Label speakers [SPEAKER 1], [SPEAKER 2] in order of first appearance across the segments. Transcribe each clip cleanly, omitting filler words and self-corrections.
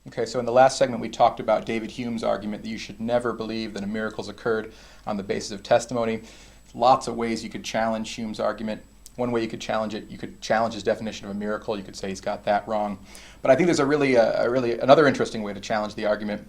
[SPEAKER 1] Okay, so in the last segment we talked about David Hume's argument that you should never believe that a miracle's occurred on the basis of testimony. Lots of ways you could challenge Hume's argument. One way you could challenge it, you could challenge his definition of a miracle. You could say he's got that wrong. But I think there's a really another interesting way to challenge the argument.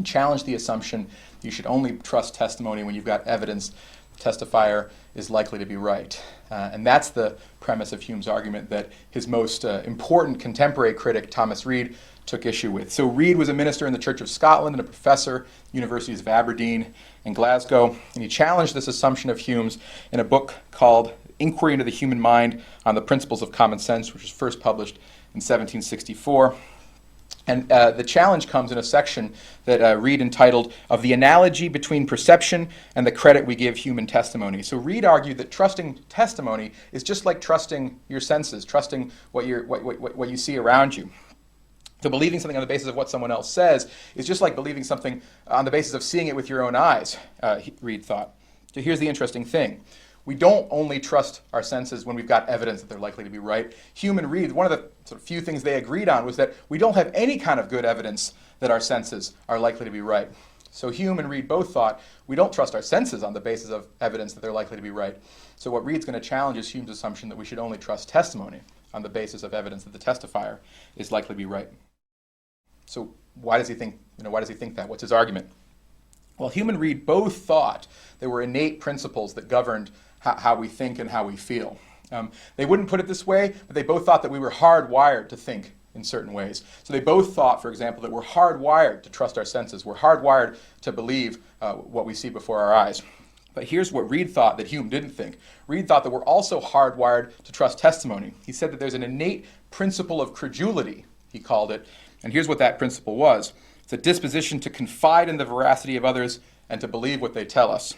[SPEAKER 1] Challenge the assumption that you should only trust testimony when you've got evidence the testifier is likely to be right. And that's the premise of Hume's argument that his most important contemporary critic, Thomas Reid, took issue with. So Reid was a minister in the Church of Scotland and a professor at universities of Aberdeen and Glasgow, and he challenged this assumption of Hume's in a book called Inquiry into the Human Mind on the Principles of Common Sense, which was first published in 1764. And the challenge comes in a section that Reid entitled, Of the Analogy Between Perception and the Credit We Give Human Testimony. So Reid argued that trusting testimony is just like trusting your senses, trusting what you see around you. So believing something on the basis of what someone else says is just like believing something on the basis of seeing it with your own eyes, Reid thought. So here's the interesting thing. We don't only trust our senses when we've got evidence that they're likely to be right. Hume and Reid, one of the sort of few things they agreed on was that we don't have any kind of good evidence that our senses are likely to be right. So Hume and Reid both thought we don't trust our senses on the basis of evidence that they're likely to be right. So what Reid's going to challenge is Hume's assumption that we should only trust testimony on the basis of evidence that the testifier is likely to be right. So why does he think that? What's his argument? Well, Hume and Reid both thought there were innate principles that governed how we think and how we feel. They wouldn't put it this way, but they both thought that we were hardwired to think in certain ways. So they both thought, for example, that we're hardwired to trust our senses. We're hardwired to believe what we see before our eyes. But here's what Reid thought that Hume didn't think. Reid thought that we're also hardwired to trust testimony. He said that there's an innate principle of credulity, he called it. And here's what that principle was. It's a disposition to confide in the veracity of others and to believe what they tell us.